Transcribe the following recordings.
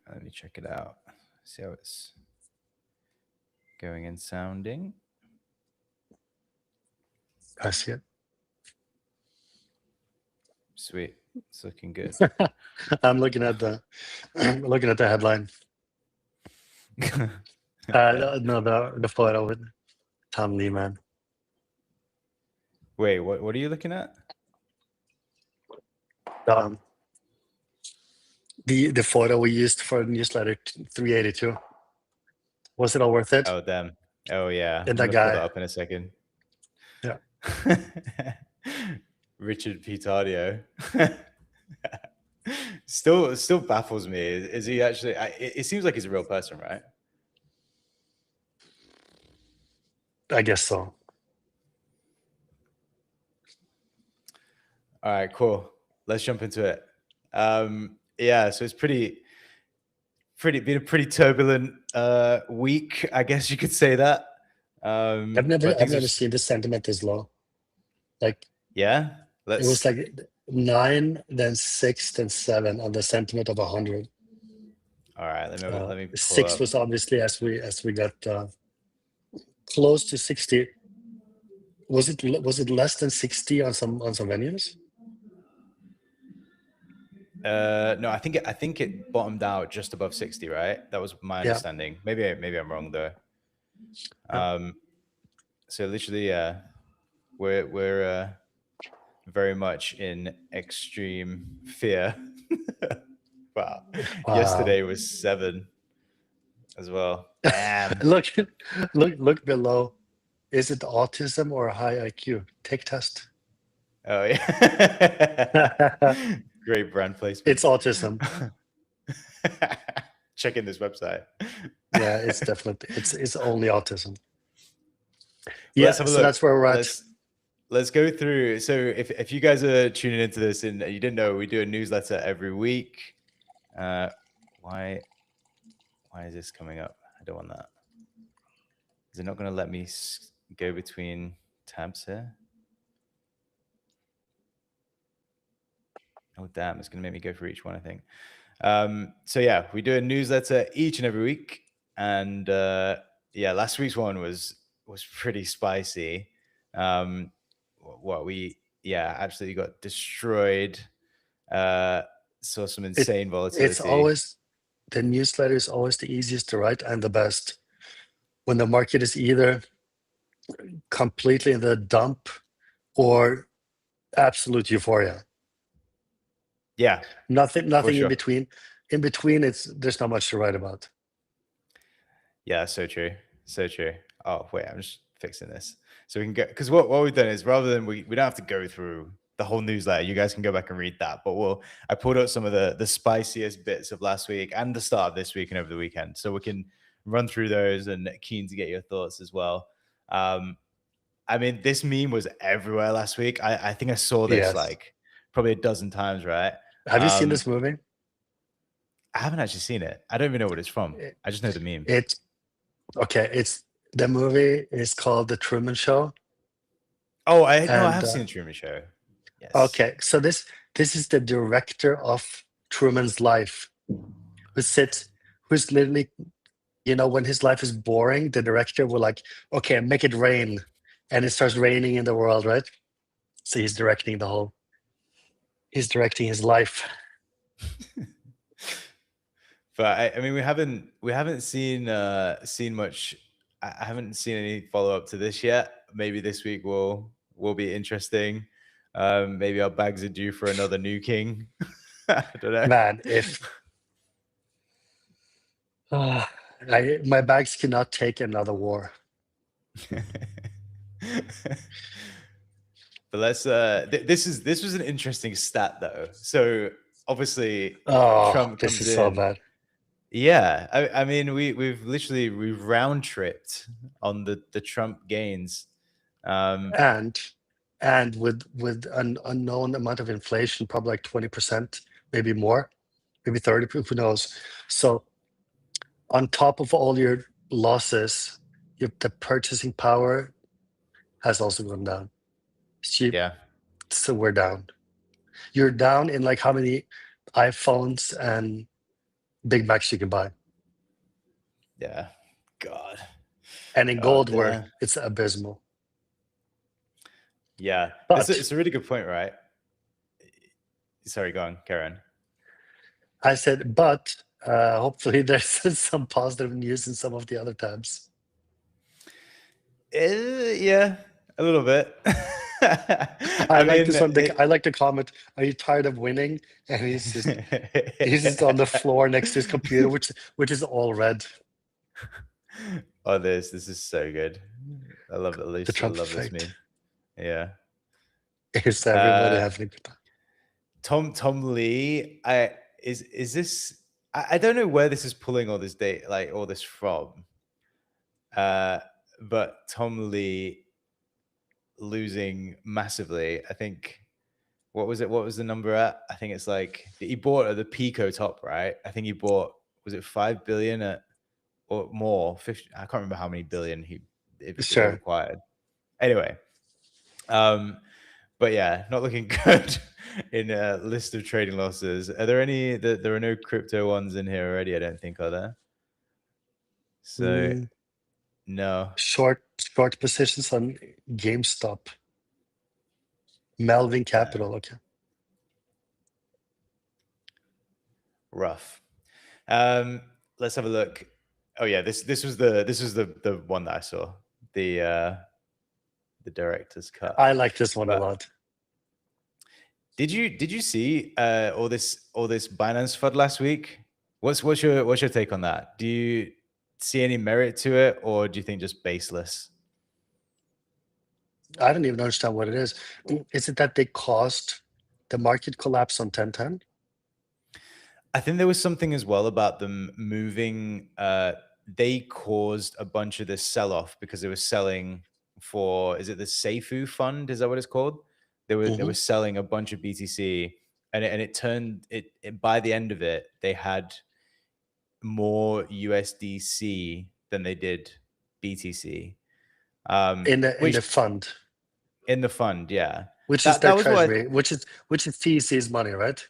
Let me check it out. See how it's going and sounding. I see it. Sweet. It's looking good. I'm looking at the headline. No, the photo with Tom Lehman. Wait, what are you looking at? The photo we used for newsletter 382. Was it all worth it? Oh, damn. Oh, yeah. And I'm that going to pull guy. that up in a second. Yeah. Richard Pitadio. Still baffles me. Is he actually... It seems like he's a real person, right? I guess so. All right, cool. Let's jump into it. Yeah, so it's been a pretty turbulent week, I guess you could say that. I've never seen the sentiment this low. Like, yeah, it was like 9, then 6, then 7 on the sentiment of 100. All right, let me pull 6 up. was obviously as we got close to 60. Was it less than 60 on some venues? No, I think it bottomed out just above 60, right? That was my understanding. Maybe I'm wrong though. So literally, we're very much in extreme fear. Wow. Yesterday was 7 as well. Damn. Look below. Is it autism or high IQ? Take test. Oh yeah. Great brand placement. It's autism. Check in this website. Yeah, it's definitely it's only autism. Yeah, so that's where we're at. Let's go through. So if you guys are tuning into this and you didn't know, we do a newsletter every week. Why is this coming up? I don't want that. Is it not going to let me go between tabs here? Oh, damn. It's going to make me go for each one, I think. So yeah, we do a newsletter each and every week. And yeah, last week's one was pretty spicy. We absolutely got destroyed. Saw some insane volatility. It's always, the newsletter is always the easiest to write and the best. When the market is either completely in the dump or absolute euphoria. Yeah. Nothing in between. In between, there's not much to write about. Yeah, so true. So true. Oh, wait, I'm just fixing this. So we can go, because what we've done is, rather than we don't have to go through the whole newsletter, you guys can go back and read that. But I pulled out some of the spiciest bits of last week and the start of this week and over the weekend. So we can run through those, and keen to get your thoughts as well. I mean, this meme was everywhere last week. I think I saw this like probably a dozen times, right? Have you seen this movie? I haven't actually seen it. I don't even know what it's from. I just know the meme. The movie is called The Truman Show. Oh, I have seen The Truman Show. Yes. Okay, so this is the director of Truman's Life, who's literally, when his life is boring, the director will like, okay, make it rain, and it starts raining in the world, right? So he's directing his life. But I mean, we haven't seen much. I haven't seen any follow up to this yet. Maybe this week will be interesting. Maybe our bags are due for another new king. I don't know. Man, if my bags cannot take another war. But let's. This was an interesting stat though. So obviously, Trump comes in. So bad. Yeah, I mean, we've round tripped on the Trump gains, and with an unknown amount of inflation, probably like 20%, maybe more, maybe 30, who knows. So on top of all your losses, the purchasing power has also gone down. Yeah. So we're down. You're down in like how many iPhones and Big Macs you can buy. Yeah. God. And in Oh, gold, where damn. it's abysmal. Yeah. But It's a really good point, right? Sorry, go on, Karen. I said, but hopefully there's some positive news in some of the other tabs. Yeah, a little bit. I like this one. I like the comment, "Are you tired of winning?" And he's just on the floor next to his computer, which is all red. Oh, this is so good. I love it. The Trump love this effect. meme. Yeah. Is everybody having a good time? Tom Lee. Is this? I don't know where this is pulling all this data, like all this from. But Tom Lee losing massively. I think. What was it? What was the number at? I think it's like he bought at the Pico top, right? I think he bought, was it 5 billion at or more? 50. I can't remember how many billion it Sure. acquired. Anyway, but yeah, not looking good in a list of trading losses. Are there any? There are no crypto ones in here already. I don't think, are there? So no. Short positions on GameStop. Melvin Capital. Okay. Rough. Let's have a look. Oh yeah, this was the one that I saw. The director's cut. I like this one a lot. Did you see all this Binance FUD last week? What's your take on that? Do you see any merit to it, or do you think just baseless? I don't even understand what it is. Is it that they caused the market collapse on 1010? I think there was something as well about them moving. They caused a bunch of this sell-off because they were selling for, is it the Seifu fund? Is that what it's called? They were selling a bunch of BTC, and it turned it by the end of it, they had more USDC than they did BTC. In the fund. In the fund, yeah. Which is their treasury, which is TEC's money, right?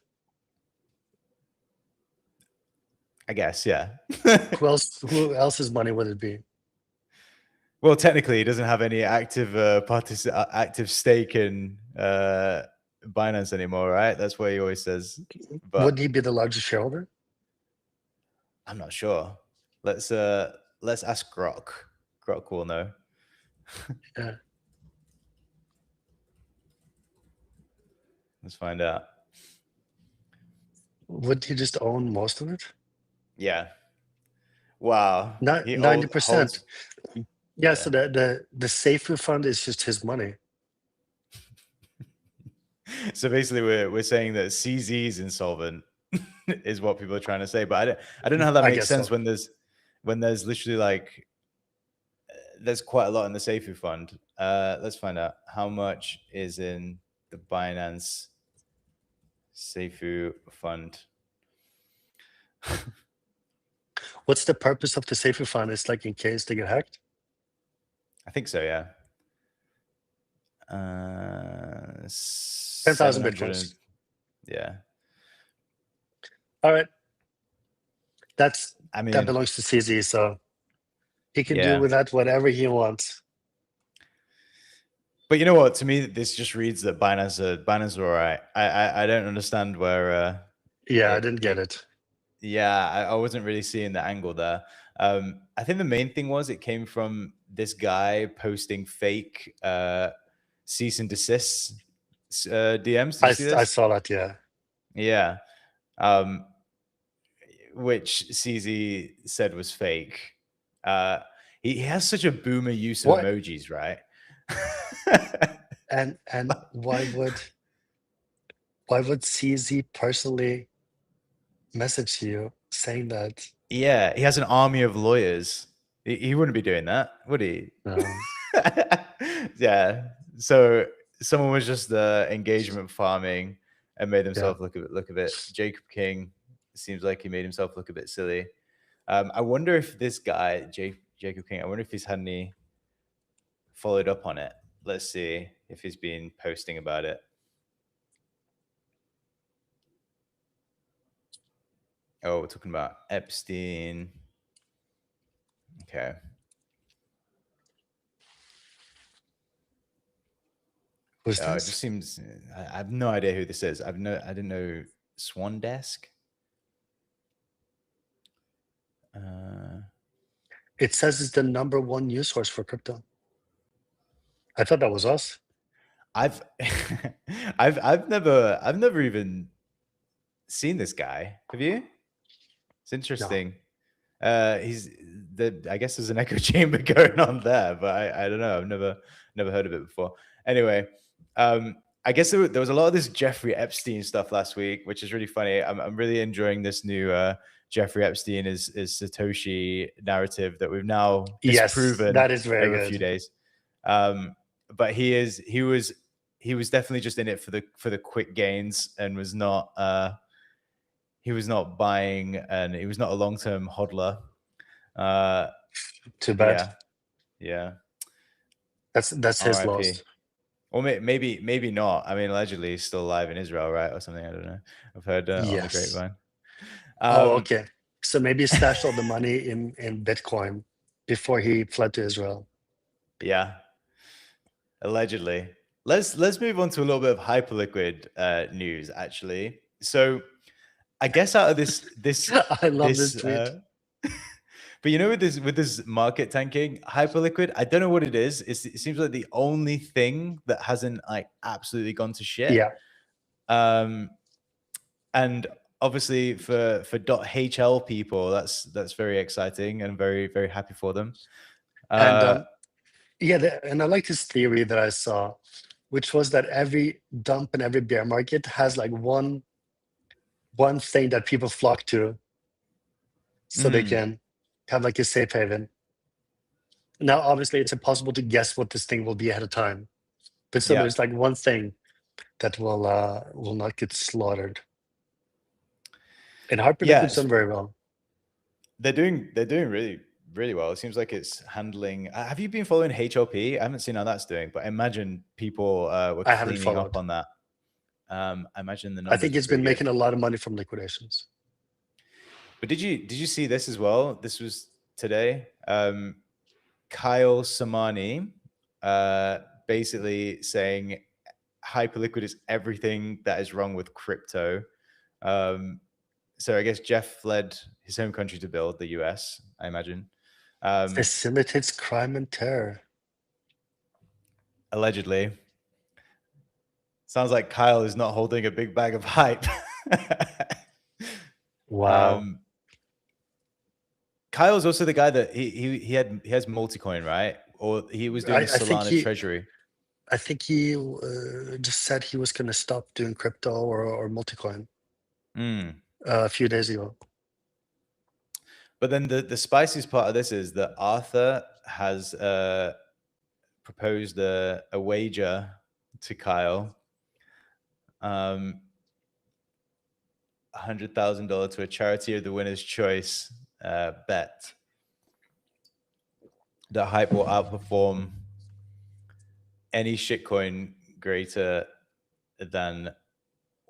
I guess, yeah. Who else's money would it be? Well, technically, he doesn't have any active active stake in Binance anymore, right? That's what he always says. But wouldn't he be the largest shareholder? I'm not sure. Let's ask Grok. Grok will know. Yeah. Let's find out. Would he just own most of it? Yeah. Wow. 90%. Yeah, so the Seifu fund is just his money. So basically, we're saying that CZ is insolvent, is what people are trying to say. But I don't know how that makes sense when there's literally like there's quite a lot in the Seifu fund. Let's find out how much is in the Binance Seifu fund. What's the purpose of the Seifu fund? It's like in case they get hacked? I think so, yeah. 10,000 Bitcoins. Yeah. All right. That belongs to CZ, so he can do with that whatever he wants. But you know what? To me, this just reads that Binance are all right. I don't understand where. I didn't get it. Yeah, I wasn't really seeing the angle there. I think the main thing was it came from this guy posting fake cease and desist DMs. I saw that, yeah. Yeah. Which CZ said was fake. He has such a boomer use of emojis, right? and why would CZ personally message you saying that? Yeah, he has an army of lawyers. He wouldn't be doing that, would he? No. Yeah. So someone was just engagement farming and made himself look a bit. Jacob King seems like he made himself look a bit silly. I wonder if this guy, Jacob King, I wonder if he's had any followed up on it. Let's see if he's been posting about it. Oh, we're talking about Epstein. Okay. Who's It this? just seems I have no idea who this is. I didn't know Swan Desk. It says it's the #1 news source for crypto. I thought that was us. I've I've never even seen this guy. Have you? It's interesting. He's I guess there's an echo chamber going on there, but I don't know. I've never heard of it before. Anyway, I guess there was a lot of this Jeffrey Epstein stuff last week, which is really funny. I'm really enjoying this new Jeffrey Epstein is Satoshi narrative that we've now disproven that is very over good. a few days. But he was definitely just in it for the quick gains and was not he was not buying and he was not a long-term hodler. Too bad. Yeah. That's his RIP. loss. Or maybe not. I mean, allegedly he's still alive in Israel, right, or something. I don't know. I've heard on the grapevine. Okay. So maybe he stashed all the money in Bitcoin before he fled to Israel. Yeah. Allegedly. Let's move on to a little bit of Hyperliquid news, actually. So I guess out of this I love this tweet. But you know, with this market tanking, Hyperliquid, I don't know what it is. It seems like the only thing that hasn't like absolutely gone to shit. Yeah. And obviously for .hl people, that's very exciting and very, very happy for them. And and I like this theory that I saw, which was that every dump and every bear market has like one thing that people flock to, so they can have like a safe haven. Now, obviously, it's impossible to guess what this thing will be ahead of time, but so there's like one thing that will not get slaughtered. And Hyperliquid's done very well. They're doing really, really well. It seems like it's handling. Have you been following HLP? I haven't seen how that's doing, but I imagine people were cleaning up on that. I imagine the numbers. I think it's been making a lot of money from liquidations. But did you see this as well? This was today. Kyle Samani basically saying Hyperliquid is everything that is wrong with crypto. So I guess Jeff fled his home country to build the US, I imagine. Facilitates crime and terror. Allegedly. Sounds like Kyle is not holding a big bag of hype. Wow. Kyle's also the guy that he has Multicoin, right? Or he was doing Solana treasury. I think he just said he was going to stop doing crypto or Multicoin a few days ago. But then the spiciest part of this is that Arthur has proposed a wager to Kyle, $100,000 to a charity of the winner's choice bet that Hype will outperform any shitcoin greater than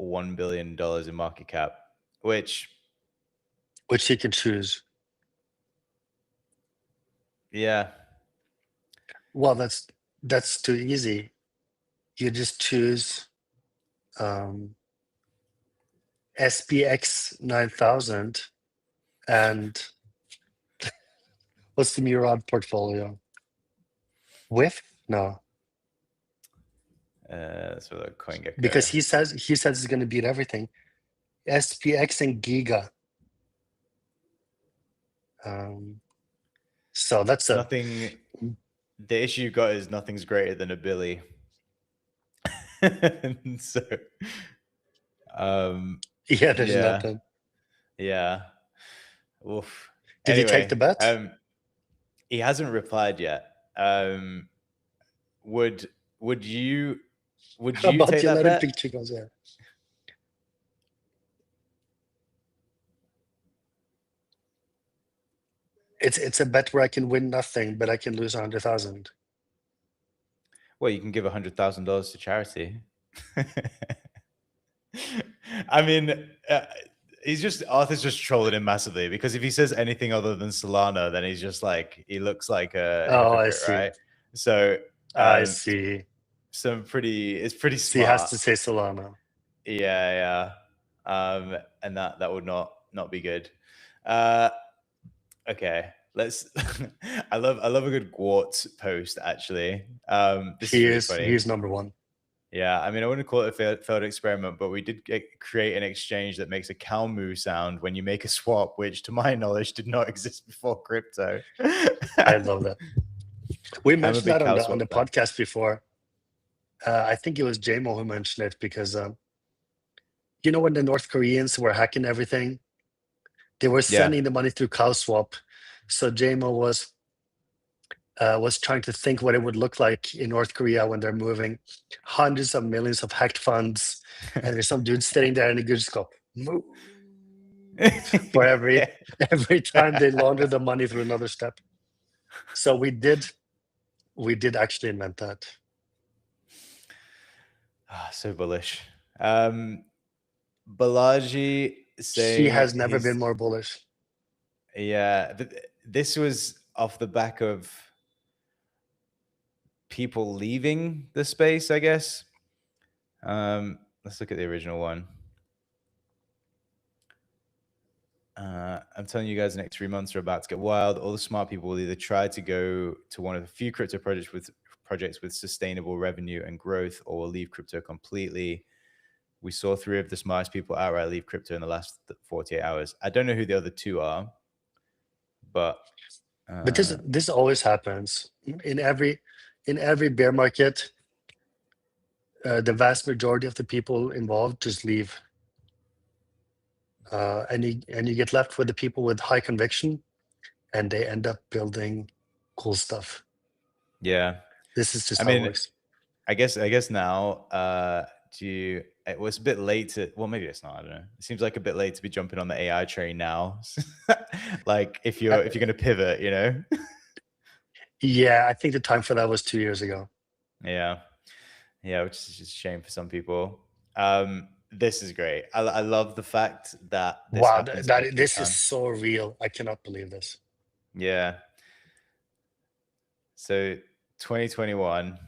$1 billion in market cap, which he can choose. Yeah. Well, that's too easy. You just choose SPX 9000 and what's the Murad portfolio? WIF? No. That's for the CoinGecko. Because he says it's going to beat everything. SPX and Giga. So that's nothing. The issue you got is nothing's greater than a Billy. So, yeah, there's nothing. Yeah. Oof. Did he take the bet? He hasn't replied yet. Would you take that bet? Chicos, yeah. It's a bet where I can win nothing, but I can lose 100,000. Well, you can give $100,000 to charity. I mean, Arthur's just trolling him massively, because if he says anything other than Solana, then he's just like, he looks like a Oh, I hypocrite, see. right? So I see. it's pretty So he has smart. to say Solana. Yeah. And that would not be good. Okay. Let's I love a good Gwart post, actually. This is really funny. He's number one. Yeah, I mean, I wouldn't call it a failed experiment, but we did create an exchange that makes a cow moo sound when you make a swap, which, to my knowledge, did not exist before crypto. I love that. We mentioned that on the fan. podcast before. I think it was JMO who mentioned it, because you know, when the North Koreans were hacking everything, they were sending the money through CowSwap. So JMO was trying to think what it would look like in North Korea when they're moving hundreds of millions of hacked funds, and there's some dude sitting there and he could just go moo for every time they launder the money through another step. So we did actually invent that. So bullish. Balaji saying He has never been more bullish. Yeah, this was off the back of people leaving the space, I guess. Let's look at the original one. I'm telling you guys, the next 3 months are about to get wild. All the smart people will either try to go to one of the few crypto projects with sustainable revenue and growth, or will leave crypto completely. We saw 3 of the smartest people outright leave crypto in the last 48 hours. I don't know who the other 2 are, but this always happens in every bear market. The vast majority of the people involved just leave, and you get left with the people with high conviction, and they end up building cool stuff. Yeah, this is just how it works. I guess now, it was a bit late to, well, maybe it's not, I don't know. It seems like a bit late to be jumping on the AI train now. Like, if you're going to pivot, you know? Yeah, I think the time for that was 2 years ago. Yeah, which is just a shame for some people. This is great. I love the fact that this is so real. I cannot believe this. Yeah. So 2021,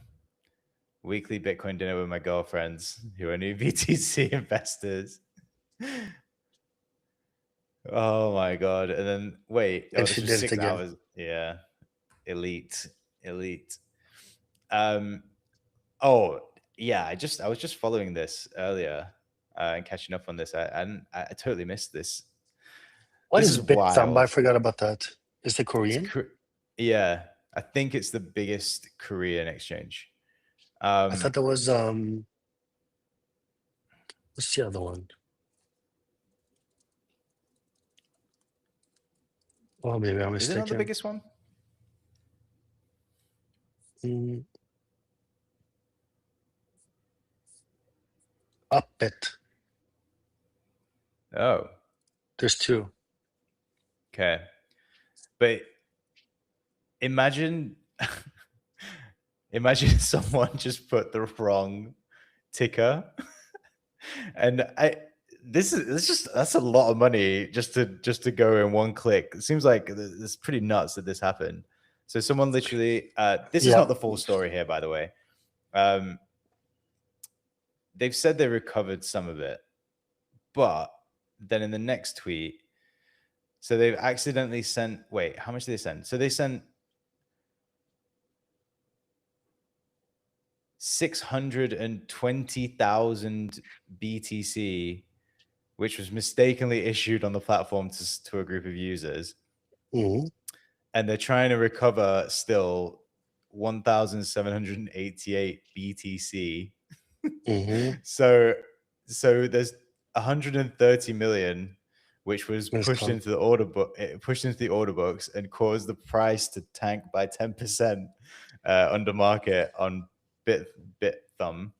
weekly Bitcoin dinner with my girlfriends who are new BTC investors. Oh my God. And then wait, And this she was did 6 it again. hours. Yeah. Elite. Oh yeah, I was just following this earlier and catching up on this. I totally missed this. What is Bithumb? I forgot about that. Is it Korean? Yeah, I think it's the biggest Korean exchange. I thought there was what's the other one? Oh, maybe I'm mistaken. Is it not the biggest one? Upbit. Oh, there's 2. Okay, but imagine someone just put the wrong ticker, and that's a lot of money just to go in one click. It seems like it's pretty nuts that this happened. So someone literally, this is not the full story here, by the way. They've said they recovered some of it, but then in the next tweet, so they've accidentally sent, wait, how much did they send? So they sent 620,000 BTC, which was mistakenly issued on the platform to a group of users. And they're trying to recover still 1,788 BTC. So there's 130 million, which was pushed into the order books and caused the price to tank by 10% under market on Bithumb.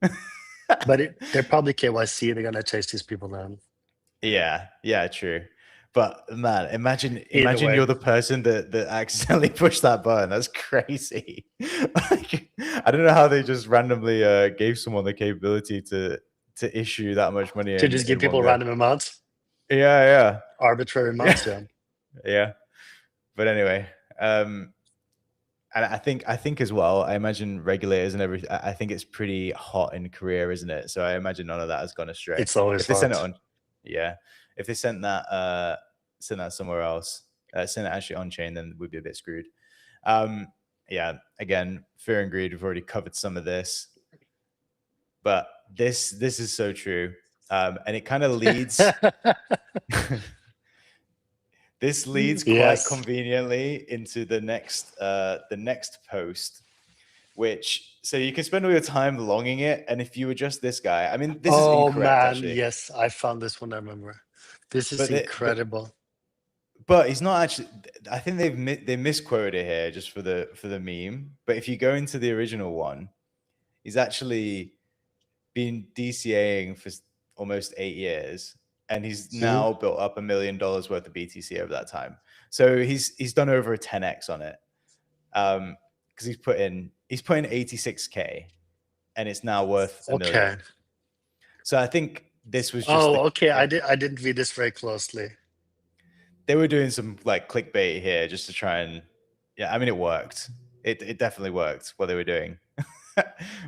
But they're probably KYC. They're gonna chase these people down. Yeah, true. But man, imagine you're the person that accidentally pushed that button. That's crazy. Like, I don't know how they just randomly gave someone the capability to issue that much money to just give people random amounts. Yeah, arbitrary amounts. Yeah. yeah. But anyway, and I think as well, I imagine regulators and everything. I think it's pretty hot in Korea, isn't it? So I imagine none of that has gone astray. It's always If they sent it hot. on, yeah. If they sent that somewhere else, sent it actually on chain, then we'd be a bit screwed. Yeah. Again, fear and greed. We've already covered some of this, but this is so true, and it kind of leads. This leads quite Yes. conveniently into the next post, which so you can spend all your time longing it, and if you adjust this guy, I mean, this is Oh incorrect man, actually. yes, I found this one. I remember. This is But incredible. but he's not actually. I think they misquoted it here just for the meme. But if you go into the original one, he's actually been DCAing for almost 8 years, and he's now built up $1 million worth of BTC over that time. So he's done over a 10x on it, because he's put in 86K, and it's now worth $1 million. So I think this was just. Okay. I didn't read this very closely. They were doing some like clickbait here just to try and, yeah. I mean, it worked. It definitely worked what they were doing,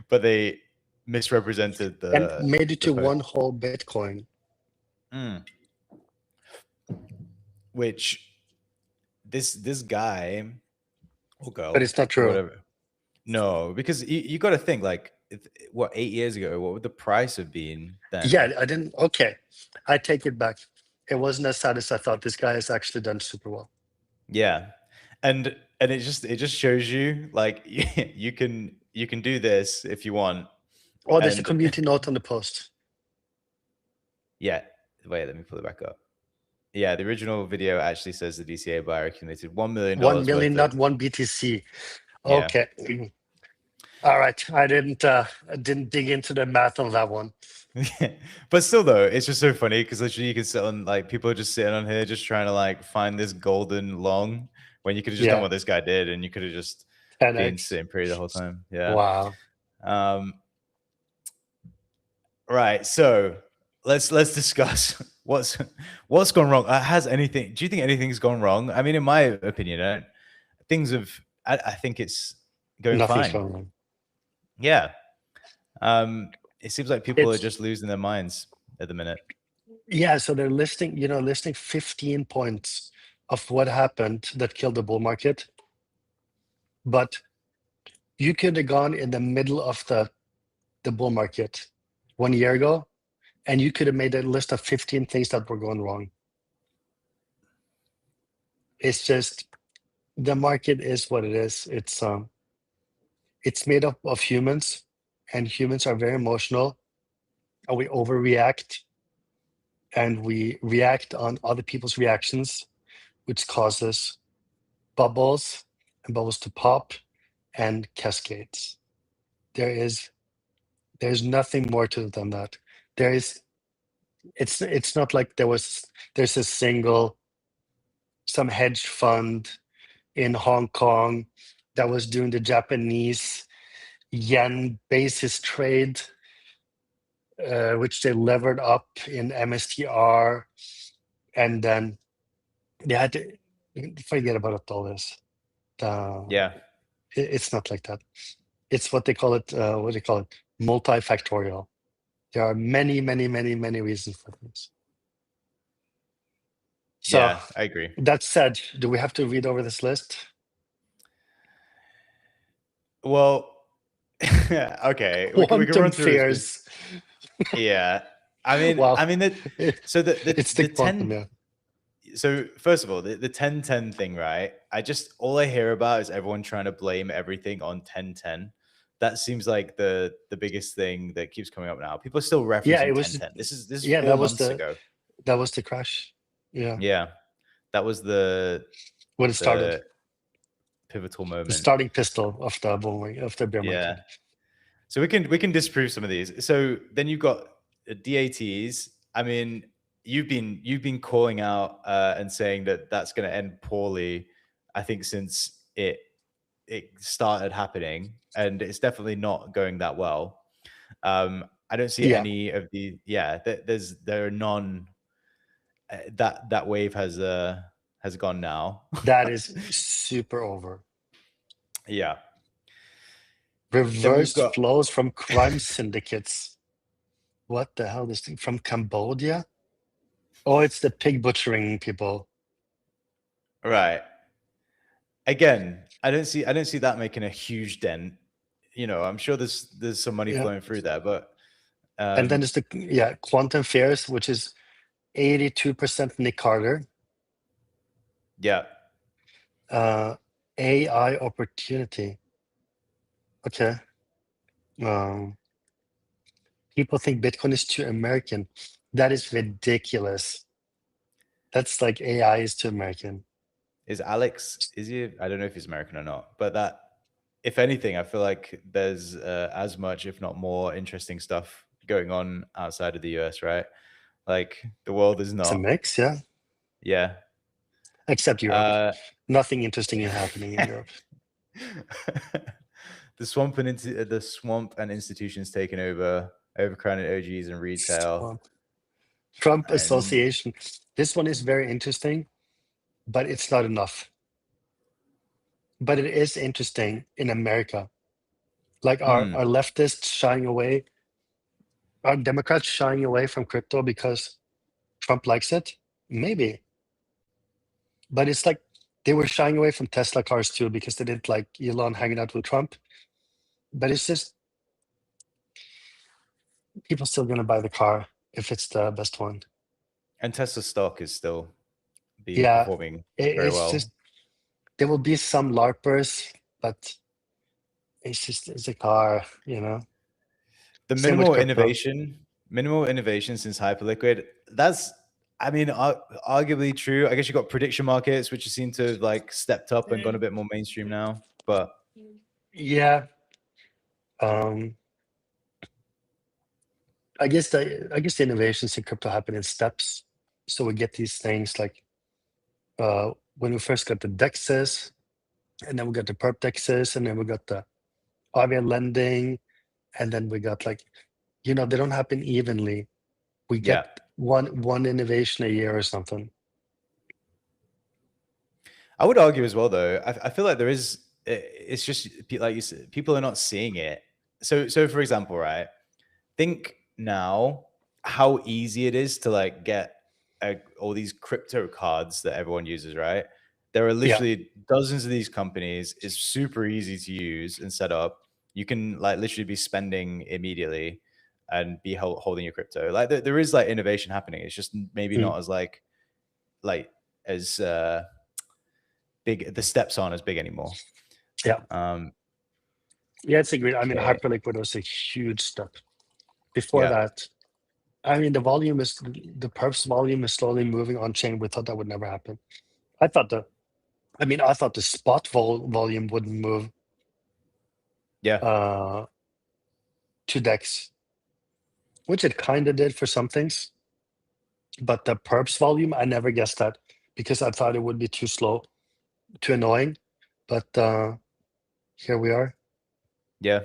but they misrepresented the and made it to one whole Bitcoin. Which this guy or girl, but it's not true. Whatever. No, because you got to think like, what, 8 years ago, what would the price have been then? Yeah, I didn't. Okay, I take it back. It wasn't as sad as I thought. This guy has actually done super well. Yeah, and it just shows you like you can do this if you want. Oh, there's a community note on the post. Yeah, wait, let me pull it back up. Yeah, the original video actually says the DCA buyer accumulated $1 million. 1 million, not 1 BTC. Okay. Yeah. All right. I didn't dig into the math on that one. But still, though, it's just so funny because literally you can sit on, like, people are just sitting on here just trying to like find this golden long when you could have just done what this guy did, and you could have just 10x. been sitting pretty the whole time. Yeah. Wow. Right. So let's discuss what's gone wrong. Do you think anything's gone wrong? I mean, in my opinion, things have. I think it's going Nothing's fine. gone wrong. Yeah. It seems like people are just losing their minds at the minute. Yeah. So they're listing 15 points of what happened that killed the bull market. But you could have gone in the middle of the bull market 1 year ago, and you could have made a list of 15 things that were going wrong. It's just, the market is what it is. It's made up of humans, and humans are very emotional, and we overreact, and we react on other people's reactions, which causes bubbles, and bubbles to pop and cascades. There's nothing more to it than that. It's not like there's a some hedge fund in Hong Kong that was doing the Japanese yen basis trade, which they levered up in MSTR, and then they had to forget about all this. Yeah. It's not like that. It's what they call it. What do you call it? Multifactorial. There are many, many, many, many reasons for this. So, yeah, I agree. That said, do we have to read over this list? Well, okay. We can run through fears. Yeah. I mean, well, so it's the 10. Yeah. So first of all, the 10-10 thing, right? All I hear about is everyone trying to blame everything on 10-10. That seems like the biggest thing that keeps coming up now. People are still referencing 10-10. This is 4 months ago. That was the crash. Yeah. Yeah. That was when it started. Pivotal moment. The starting pistol of the bear market. Yeah. So we can disprove some of these. So then you've got DATs. I mean, you've been calling out and saying that that's going to end poorly, I think, since it started happening, and it's definitely not going that well. I don't see any of the there are none. that wave has gone now. That is super over. Yeah. Then we've Reversed got flows from crime syndicates. What the hell? This thing from Cambodia? Oh, it's the pig butchering people. right. Again, I don't see that making a huge dent. You know, I'm sure there's some money Yeah. flowing through there, but And then there's the Quantum Fears, which is 82% Nick Carter. yeah. AI Opportunity. Okay. People think Bitcoin is too American. That is ridiculous. That's like AI is too American. Is Alex, is he? I don't know if he's American or not, but that, if anything, I feel like there's as much, if not more, interesting stuff going on outside of the US, right? Like the world is It's a not. mix, yeah. Yeah. Except Europe. Nothing interesting is happening in Europe. The swamp and institutions taking over, overcrowded OGs and retail. Trump And Association. This one is very interesting, but it's not enough. But it is interesting in America. Like our leftists shying away, our Democrats shying away from crypto because Trump likes it? Maybe. But it's like they were shying away from Tesla cars too because they didn't like Elon hanging out with Trump. But it's just people still gonna buy the car if it's the best one. And Tesla stock is still performing very it's well. just there will be some LARPers, but it's a car, you know. The minimal innovation since Hyperliquid, that's, I mean, arguably true. I guess you got prediction markets, which seem to have like stepped up and gone a bit more mainstream now. But yeah, I guess the innovations in crypto happen in steps. So we get these things like when we first got the DEXs, and then we got the perp DEXs, and then we got the Aavia lending, and then we got like, they don't happen evenly. We get one innovation a year or something. I would argue as well, though. I feel like there is. It's just like you said, people are not seeing it. So for example, right? Think now how easy it is to like get all these crypto cards that everyone uses, right? There are literally dozens of these companies. It's super easy to use and set up. You can like literally be spending immediately and be holding your crypto. Like there is like innovation happening. It's just maybe not as like as big. The steps aren't as big anymore. Yeah. Yeah, it's agreed. I mean, Okay. Hyperliquid was a huge step. Before that, I mean, the perps volume is slowly moving on chain. We thought that would never happen. I thought the spot volume wouldn't move. To DEX, which it kind of did for some things. But the perps volume, I never guessed that because I thought it would be too slow, too annoying. But here we are. Yeah.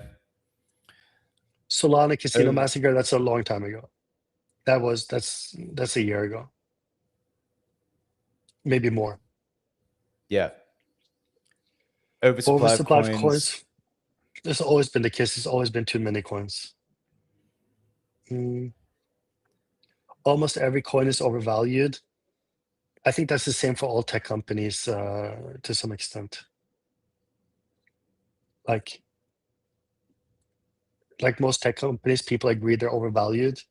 Solana Casino Massacre, that's a long time ago. That's a year ago. Maybe more. Yeah. Oversupply of coins. There's always been the case. There's always been too many coins. Almost every coin is overvalued. I think that's the same for all tech companies to some extent. Like most tech companies, people agree they're overvalued,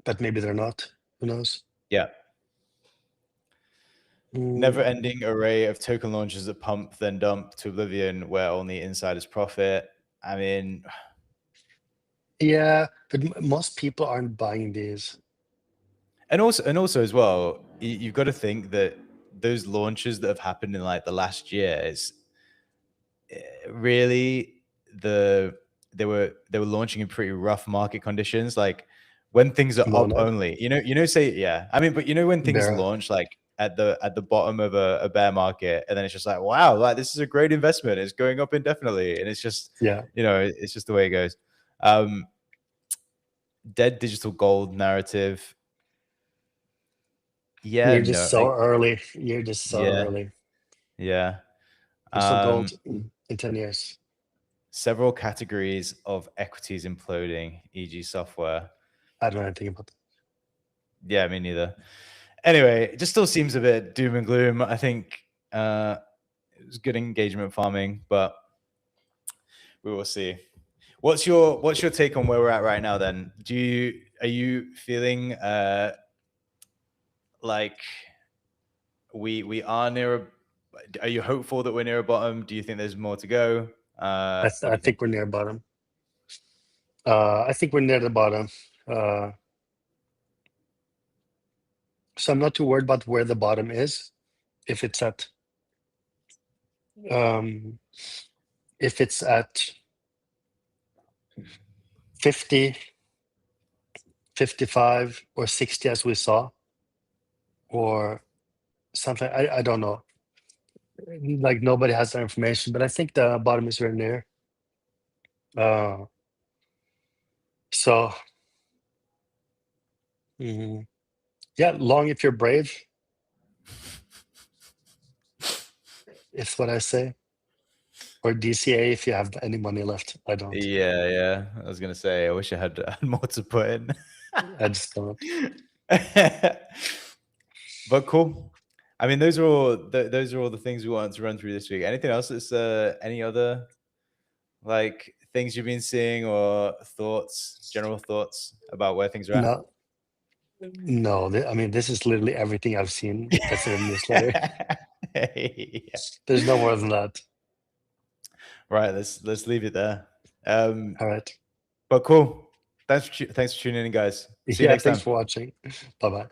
but maybe they're not. Who knows? Yeah. Never-ending array of token launches that pump then dump to oblivion where only insiders profit. I mean, yeah, but most people aren't buying these. And also as well, you've got to think that those launches that have happened in like the last year is really they were launching in pretty rough market conditions. Like when things are up only, say I mean, but when things launch like at the bottom of a bear market, and then it's just like, wow, like this is a great investment. It's going up indefinitely, and it's just it's just the way it goes. Dead digital gold narrative. Yeah, You're just no, so early. You're just so yeah, early. yeah. You're so gold in 10 years. Several categories of equities imploding, e.g., software. I don't know anything about that. Yeah, me neither. Anyway, it just still seems a bit doom and gloom. I think it was good engagement farming, but we will see. What's your take on where we're at right now? Then, are you feeling like we are near a? Are you hopeful that we're near a bottom? Do you think there's more to go? I What do you think? think we're near bottom. I think we're near the bottom. So I'm not too worried about where the bottom is. If it's at 50, 55, or 60, as we saw, or something, I don't know. Like, nobody has that information, but I think the bottom is very near. So yeah, long if you're brave, is what I say. Or DCA if you have any money left. I don't. Yeah. I was gonna say, I wish I had more to put in. I just don't. But cool. I mean, those are all the things we wanted to run through this week. Anything else that's any other like things you've been seeing or general thoughts about where things are at? No. I mean, this is literally everything I've seen that's in the newsletter. Yeah. There's no more than that. Right. Let's leave it there. All right. But cool. Thanks for tuning in, guys. See you next time. Thanks for watching. Bye-bye.